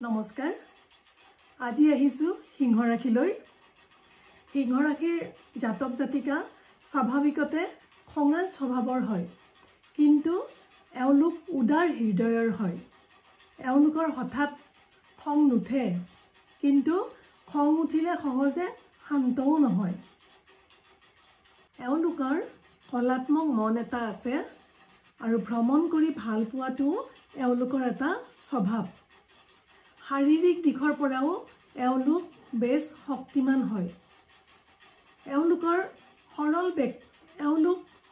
নমস্কাৰ আজি আহিছো সিংহৰাশিলৈ সিংহৰাশিৰ জাতক জাতিকা স্বাভাৱিকতে খঙাল স্বভাৱৰ হয় কিন্তু এওঁলোক উদাৰ হৃদয়ৰ হয় এওঁলোকৰ হঠাৎ খং নুঠে কিন্তু খং উঠিলে সহজে শান্তও নহয় এওঁলোকৰ কলাত্মক মন এটা আছে আৰু ভ্ৰমণ কৰি ভাল পোৱাটো এওঁলোকৰ এটা স্বভাৱ শাৰীৰিক দিশৰ পৰাও এওঁলোক বেছ শক্তিমান হয় এওঁলোকৰ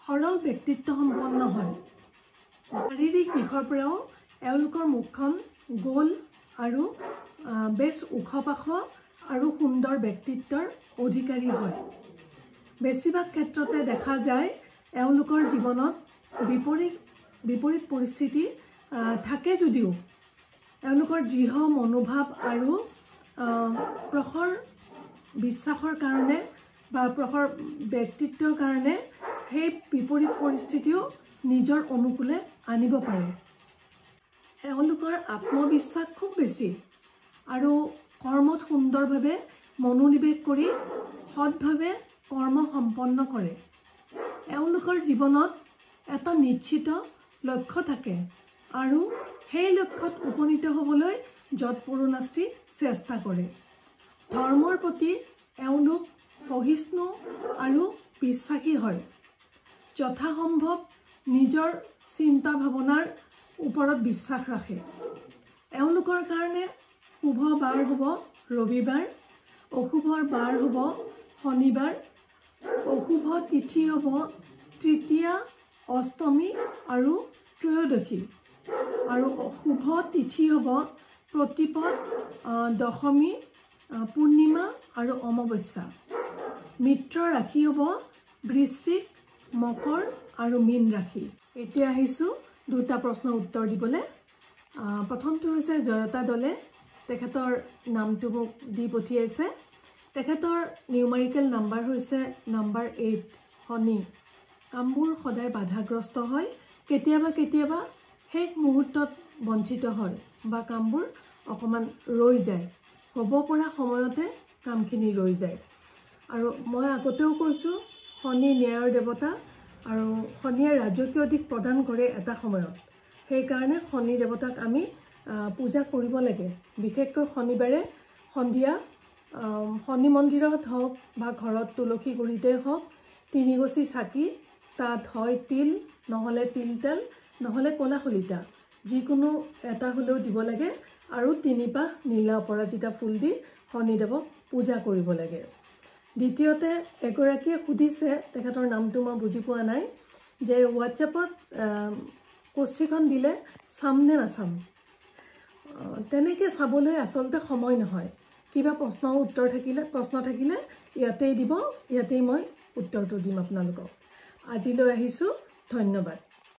সৰল ব্যক্তিত্ব সম্পন্ন হয় শাৰীৰিক দিশৰ পৰাও এওঁলোকৰ মুখখন গোল আৰু বেছ ওখপাখ আৰু সুন্দৰ ব্যক্তিত্বৰ অধিকাৰী হয় বেছিভাগ ক্ষেত্ৰতে দেখা যায় এওঁলোকৰ জীৱনত বিপৰীত পৰিস্থিতি থাকে যদিও এওঁলোকৰ দৃঢ় মনোভাৱ আৰু প্ৰখৰ বিশ্বাসৰ কাৰণে বা প্ৰখৰ ব্যক্তিত্বৰ কাৰণে সেই বিপৰীত পৰিস্থিতিও নিজৰ অনুকূলে আনিব পাৰে এওঁলোকৰ আত্মবিশ্বাস খুব বেছি আৰু কৰ্মত সুন্দৰভাৱে মনোনিৱেশ কৰি সৎভাৱে কৰ্ম সম্পন্ন কৰে এওঁলোকৰ জীৱনত এটা নিশ্চিত লক্ষ্য থাকে আৰু সেই লক্ষ্যত উপনীত হ'বলৈ যৎপৰোনাস্তি চেষ্টা কৰে ধৰ্মৰ প্ৰতি এওঁলোক সহিষ্ণু আৰু বিশ্বাসী হয় যথাসম্ভৱ নিজৰ চিন্তা ভাৱনাৰ ওপৰত বিশ্বাস ৰাখে এওঁলোকৰ কাৰণে শুভ বাৰ হ'ব ৰবিবাৰ অশুভৰ বাৰ হ'ব শনিবাৰ অশুভ তিথি হ'ব তৃতীয়া অষ্টমী আৰু ত্ৰয়োদশী আৰু শুভ তিথি হ'ব প্ৰতিপদ দশমী পূৰ্ণিমা আৰু অমাৱস্যা মিত্ৰ ৰাশি হ'ব বৃশ্চিক মকৰ আৰু মীন ৰাশি এতিয়া আহিছোঁ দুটা প্ৰশ্নৰ উত্তৰ দিবলৈ প্ৰথমটো হৈছে জয়তা দলে তেখেতৰ নামটো মোক দি পঠিয়াইছে তেখেতৰ নিউমাৰিকেল নাম্বাৰ হৈছে নাম্বাৰ 8 শনি কামবোৰ সদায় বাধাগ্ৰস্ত হয় কেতিয়াবা শেষ মুহূৰ্তত বঞ্চিত হয় বা কামবোৰ অকণমান ৰৈ যায় হ'ব পৰা সময়তে কামখিনি ৰৈ যায় আৰু মই আগতেও কৈছোঁ শনি ন্যায়ৰ দেৱতা আৰু শনিয়ে ৰাজকীয় দিশ প্ৰদান কৰে এটা সময়ত সেইকাৰণে শনি দেৱতাক আমি পূজা কৰিব লাগে বিশেষকৈ শনিবাৰে সন্ধিয়া শনি মন্দিৰত হওক বা ঘৰত তুলসী গুৰিতে হওক 3 গছি চাকি তাত হয় তিল নহ'লে তিল তেল নহ'লে কলা খলিতা যিকোনো এটা হ'লেও দিব লাগে আৰু 3 পাহ নীলা অপৰাজিতা ফুল দি শনিদেৱক পূজা কৰিব লাগে দ্বিতীয়তে এগৰাকীয়ে সুধিছে তেখেতৰ নামটো মই বুজি পোৱা নাই যে হোৱাটছএপত কোষ্ঠীখন দিলে চাম নে নাচাম তেনেকৈ চাবলৈ আচলতে সময় নহয় কিবা প্ৰশ্ন থাকিলে ইয়াতেই দিব ইয়াতেই মই উত্তৰটো দিম আপোনালোকক আজিলৈ আহিছোঁ ধন্যবাদ